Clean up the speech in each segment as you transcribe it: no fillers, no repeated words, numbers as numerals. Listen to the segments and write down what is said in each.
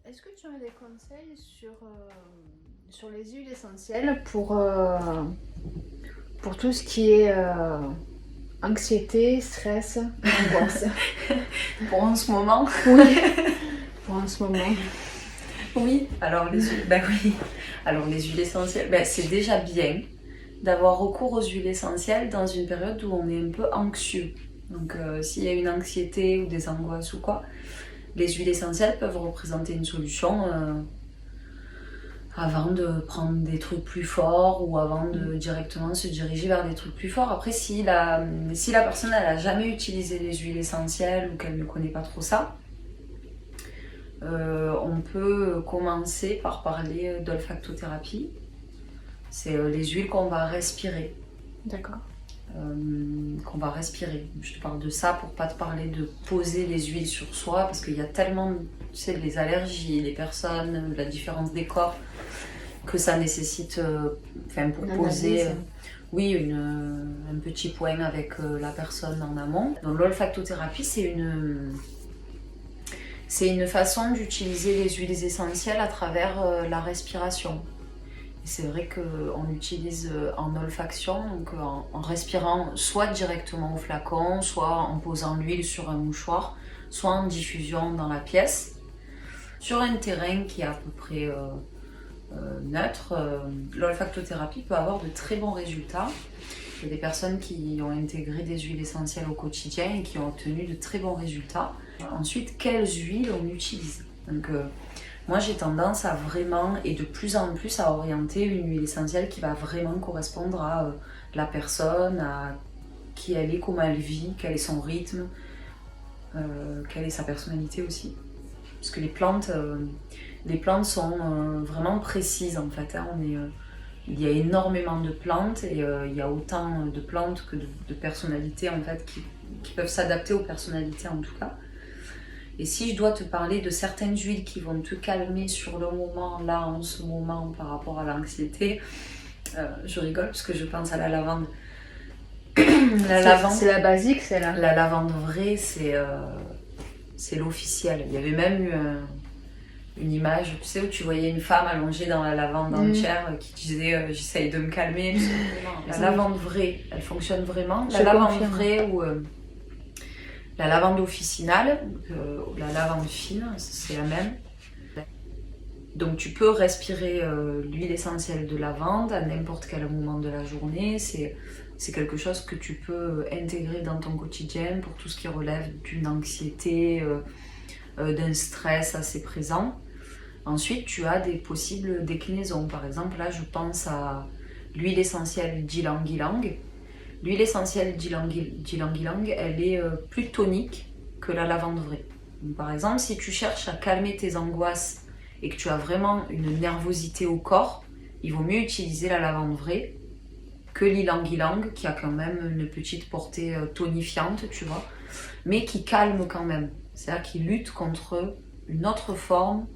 Est-ce que tu as des conseils sur les huiles essentielles pour tout ce qui est anxiété, stress, angoisse? Pour en ce moment. Oui, pour en ce moment. Oui, alors les huiles, oui. Alors les huiles essentielles, c'est déjà bien d'avoir recours aux huiles essentielles dans une période où on est un peu anxieux. Donc s'il y a une anxiété ou des angoisses ou quoi, les huiles essentielles peuvent représenter une solution avant de prendre des trucs plus forts ou avant de directement se diriger vers des trucs plus forts. Après, si la personne elle a jamais utilisé les huiles essentielles ou qu'elle ne connaît pas trop ça, on peut commencer par parler d'olfactothérapie. C'est les huiles qu'on va respirer. D'accord. Qu'on va respirer. Je te parle de ça pour pas te parler de poser les huiles sur soi parce qu'il y a tellement, tu sais, les allergies, les personnes, la différence des corps que ça nécessite, pour poser, oui, un petit point avec la personne en amont. Donc l'olfactothérapie, c'est une façon d'utiliser les huiles essentielles à travers la respiration. Et c'est vrai qu'on utilise en olfaction, donc en respirant soit directement au flacon, soit en posant l'huile sur un mouchoir, soit en diffusion dans la pièce. Sur un terrain qui est à peu près neutre, l'olfactothérapie peut avoir de très bons résultats. Il y a des personnes qui ont intégré des huiles essentielles au quotidien et qui ont obtenu de très bons résultats. Ensuite, quelles huiles on utilise? Donc, moi, j'ai tendance à vraiment, et de plus en plus, à orienter une huile essentielle qui va vraiment correspondre à la personne, à qui elle est, comment elle vit, quel est son rythme, quelle est sa personnalité aussi. Parce que les plantes sont vraiment précises en fait. Il y a énormément de plantes et il y a autant de plantes que de personnalités en fait qui peuvent s'adapter aux personnalités en tout cas. Et si je dois te parler de certaines huiles qui vont te calmer sur le moment, là, en ce moment, par rapport à l'anxiété, je rigole parce que je pense à la lavande. C'est la basique, c'est là. La lavande vraie, c'est l'officiel. Il y avait même eu une image, tu sais, où tu voyais une femme allongée dans la lavande entière qui disait j'essaye de me calmer. La lavande vraie, elle fonctionne vraiment. La lavande vraie ou la lavande officinale, la lavande fine, c'est la même. Donc tu peux respirer l'huile essentielle de lavande à n'importe quel moment de la journée. C'est quelque chose que tu peux intégrer dans ton quotidien pour tout ce qui relève d'une anxiété, d'un stress assez présent. Ensuite, tu as des possibles déclinaisons. Par exemple, là, je pense à l'huile essentielle d'ylang-ylang. L'huile essentielle d'ylang-ylang, elle est plus tonique que la lavande vraie. Donc, par exemple, si tu cherches à calmer tes angoisses et que tu as vraiment une nervosité au corps, il vaut mieux utiliser la lavande vraie que l'ylang-ylang, qui a quand même une petite portée tonifiante, tu vois, mais qui calme quand même. C'est-à-dire qu'il lutte contre une autre forme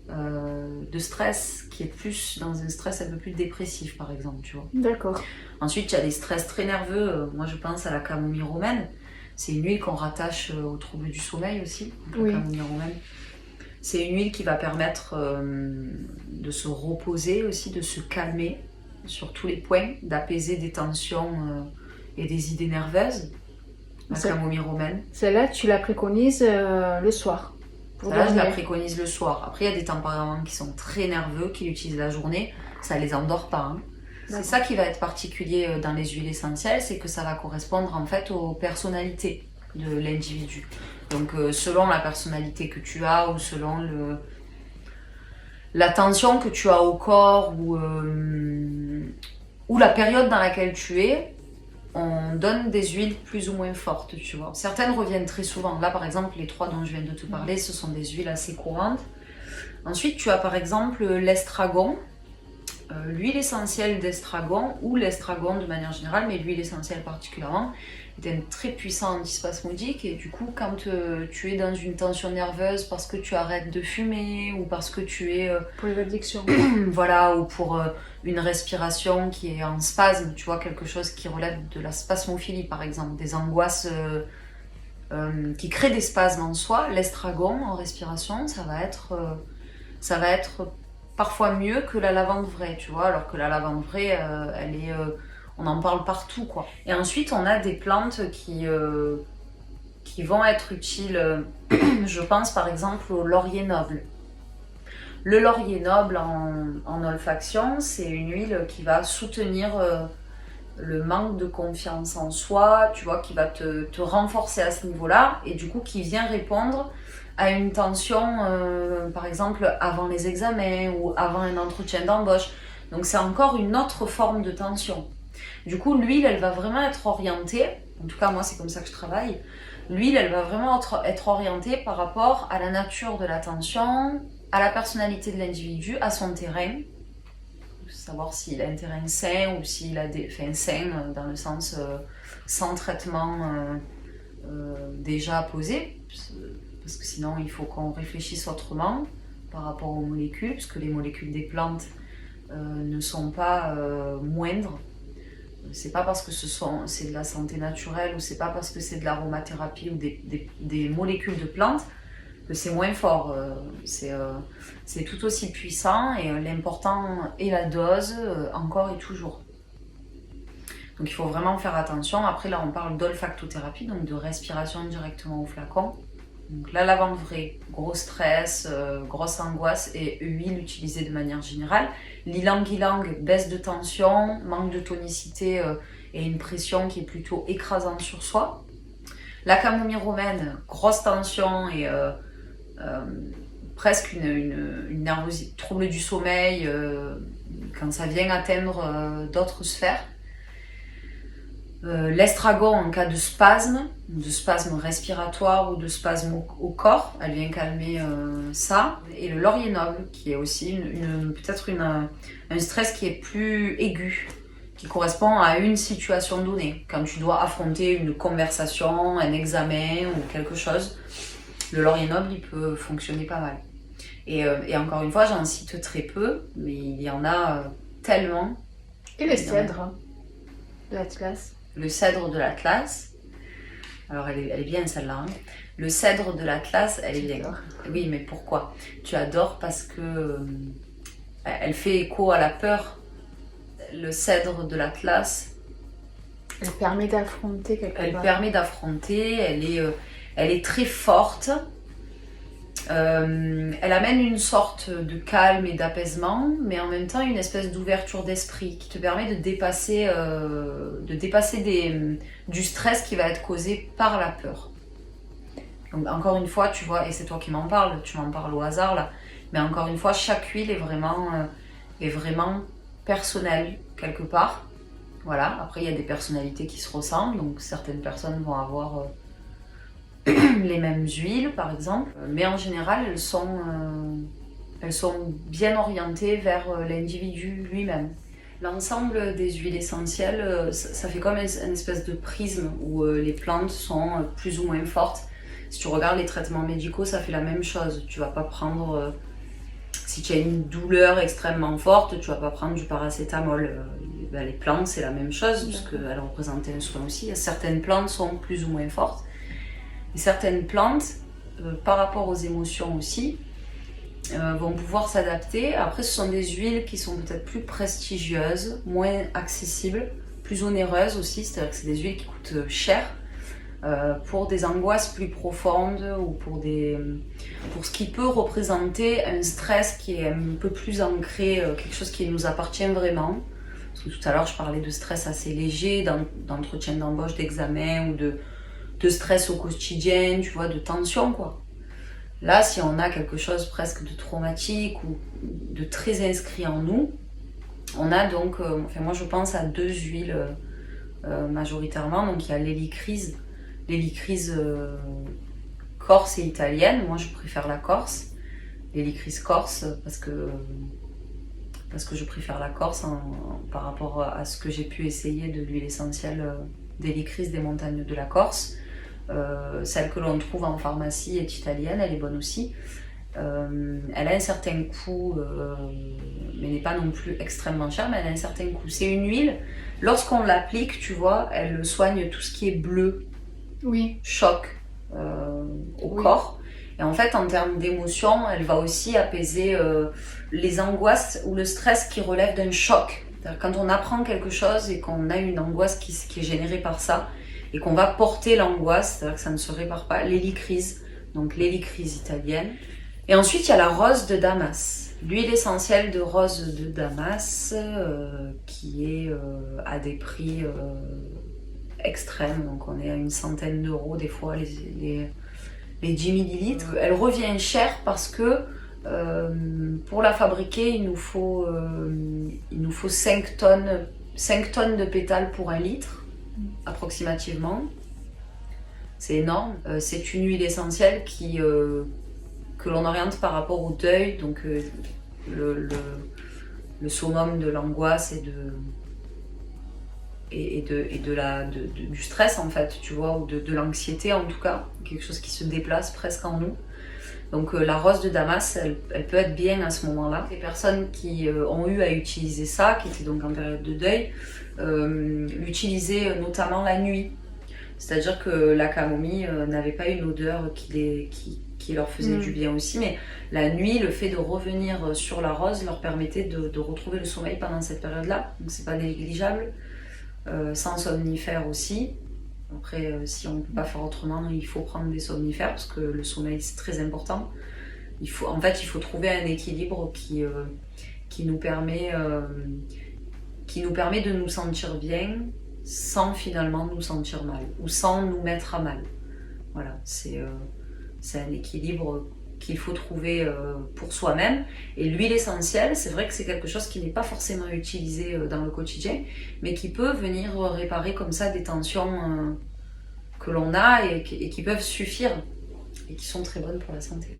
de stress qui est plus dans un stress un peu plus dépressif par exemple, tu vois. D'accord. Ensuite, il y a des stress très nerveux. Moi, je pense à la camomille romaine. C'est une huile qu'on rattache aux troubles du sommeil aussi, la camomille romaine. C'est une huile qui va permettre de se reposer aussi, de se calmer sur tous les points, d'apaiser des tensions et des idées nerveuses. La camomille romaine. Celle-là, tu la préconises le soir. Là, je la préconise le soir. Après, il y a des tempéraments qui sont très nerveux, qui l'utilisent la journée. Ça les endort pas. Hein. C'est ça qui va être particulier dans les huiles essentielles, c'est que ça va correspondre en fait aux personnalités de l'individu. Donc, selon la personnalité que tu as ou selon la tension que tu as au corps ou la période dans laquelle tu es, on donne des huiles plus ou moins fortes, tu vois. Certaines reviennent très souvent. Là, par exemple, les 3 dont je viens de te parler, ce sont des huiles assez courantes. Ensuite, tu as par exemple l'estragon, l'huile essentielle d'estragon ou l'estragon de manière générale, mais l'huile essentielle particulièrement, est un très puissant antispasmodique et du coup, quand tu es dans une tension nerveuse parce que tu arrêtes de fumer ou parce que tu es... pour les addictions. Voilà, ou pour une respiration qui est en spasme, tu vois, quelque chose qui relève de la spasmophilie par exemple, des angoisses qui créent des spasmes en soi. L'estragon en respiration, ça va être ça va être parfois mieux que la lavande vraie, tu vois, alors que la lavande vraie, on en parle partout, quoi. Et ensuite, on a des plantes qui vont être utiles, je pense par exemple au laurier noble. Le laurier noble en olfaction, c'est une huile qui va soutenir le manque de confiance en soi, tu vois, qui va te renforcer à ce niveau-là, et du coup qui vient répondre à une tension, par exemple avant les examens ou avant un entretien d'embauche. Donc c'est encore une autre forme de tension. Du coup, l'huile, elle va vraiment être orientée, en tout cas moi c'est comme ça que je travaille, l'huile, elle va vraiment être orientée par rapport à la nature de la tension, à la personnalité de l'individu, à son terrain, savoir s'il a un terrain sain ou s'il a des... Enfin, sain dans le sens sans traitement déjà posé, parce que sinon il faut qu'on réfléchisse autrement par rapport aux molécules, puisque les molécules des plantes ne sont pas moindres. C'est pas parce que c'est de la santé naturelle ou c'est pas parce que c'est de l'aromathérapie ou des molécules de plantes que c'est moins fort. C'est tout aussi puissant et l'important est la dose encore et toujours. Donc il faut vraiment faire attention. Après là on parle d'olfactothérapie, donc de respiration directement au flacon. Donc la lavande vraie, gros stress, grosse angoisse et huile utilisée de manière générale. L'ylang-ylang, baisse de tension, manque de tonicité et une pression qui est plutôt écrasante sur soi. La camomille romaine, grosse tension et presque une nervosité, trouble du sommeil quand ça vient atteindre d'autres sphères. L'estragon en cas de spasme respiratoire ou de spasme au corps, elle vient calmer ça. Et le laurier noble, qui est aussi peut-être un stress qui est plus aigu, qui correspond à une situation donnée. Quand tu dois affronter une conversation, un examen ou quelque chose, le laurier noble, il peut fonctionner pas mal. Et encore une fois, j'en cite très peu, mais il y en a tellement. Et le cèdre de l'Atlas? Le cèdre de l'Atlas, alors elle est bien celle-là. Hein. Le cèdre de l'Atlas, elle est bien. Oui, mais pourquoi? Tu adores parce que elle fait écho à la peur. Le cèdre de l'Atlas. Elle permet d'affronter quelque chose. Elle permet d'affronter, elle est très forte. Elle amène une sorte de calme et d'apaisement, mais en même temps une espèce d'ouverture d'esprit qui te permet de dépasser du stress qui va être causé par la peur. Donc, encore une fois, tu vois, et c'est toi qui m'en parles, tu m'en parles au hasard là, mais encore une fois, chaque huile est vraiment personnelle quelque part. Voilà. Après, il y a des personnalités qui se ressemblent, donc certaines personnes vont avoir les mêmes huiles par exemple, mais en général elles sont bien orientées vers l'individu lui-même. L'ensemble des huiles essentielles, ça fait comme une espèce de prisme où les plantes sont plus ou moins fortes. Si tu regardes les traitements médicaux, ça fait la même chose. Tu vas pas prendre, si tu as une douleur extrêmement forte, tu vas pas prendre du paracétamol. Les plantes c'est la même chose, puisqu'elles représentent un soin aussi. Certaines plantes sont plus ou moins fortes. Et certaines plantes, par rapport aux émotions aussi, vont pouvoir s'adapter. Après, ce sont des huiles qui sont peut-être plus prestigieuses, moins accessibles, plus onéreuses aussi, c'est-à-dire que c'est des huiles qui coûtent cher pour des angoisses plus profondes ou pour ce qui peut représenter un stress qui est un peu plus ancré, quelque chose qui nous appartient vraiment. Parce que tout à l'heure, je parlais de stress assez léger, d'entretien d'embauche, d'examen ou de stress au quotidien, tu vois, de tension quoi. Là, si on a quelque chose presque de traumatique ou de très inscrit en nous, on a donc, moi je pense à deux huiles majoritairement, donc il y a l'hélicryse corse et italienne, moi je préfère la corse, l'hélicryse corse parce que je préfère la corse par rapport à ce que j'ai pu essayer de l'huile essentielle d'hélicryse des montagnes de la Corse. Celle que l'on trouve en pharmacie est italienne, elle est bonne aussi. Elle a un certain coût, mais n'est pas non plus extrêmement chère, mais elle a un certain coût. C'est une huile, lorsqu'on l'applique, tu vois, elle soigne tout ce qui est bleu, oui, choc au corps. Et en fait, en termes d'émotion, elle va aussi apaiser les angoisses ou le stress qui relève d'un choc. Quand on apprend quelque chose et qu'on a une angoisse qui est générée par ça, et qu'on va porter l'angoisse, c'est-à-dire que ça ne se répare pas, l'hélicryse, donc l'hélicryse italienne. Et ensuite, il y a la rose de Damas. L'huile essentielle de rose de Damas, qui est à des prix extrêmes, donc on est à une centaine d'euros des fois, les 10 millilitres. Elle revient chère parce que pour la fabriquer, il nous faut 5 tonnes de pétales pour 1 litre, approximativement. C'est énorme. C'est une huile essentielle que l'on oriente par rapport au deuil, donc le summum de l'angoisse du stress en fait, tu vois, ou de l'anxiété en tout cas, quelque chose qui se déplace presque en nous. Donc la rose de Damas, elle peut être bien à ce moment-là. Les personnes qui ont eu à utiliser ça, qui étaient donc en période de deuil, l'utilisaient notamment la nuit. C'est-à-dire que la camomille n'avait pas une odeur qui leur faisait du bien aussi, mais la nuit, le fait de revenir sur la rose leur permettait de retrouver le sommeil pendant cette période-là, donc c'est pas négligeable. Sans somnifères aussi. Après, si on ne peut pas faire autrement, il faut prendre des somnifères parce que le sommeil c'est très important. Il faut trouver un équilibre qui nous permet de nous sentir bien sans finalement nous sentir mal ou sans nous mettre à mal. Voilà, c'est un équilibre qu'il faut trouver pour soi-même. Et l'huile essentielle, c'est vrai que c'est quelque chose qui n'est pas forcément utilisé dans le quotidien, mais qui peut venir réparer comme ça des tensions que l'on a et qui peuvent suffire et qui sont très bonnes pour la santé.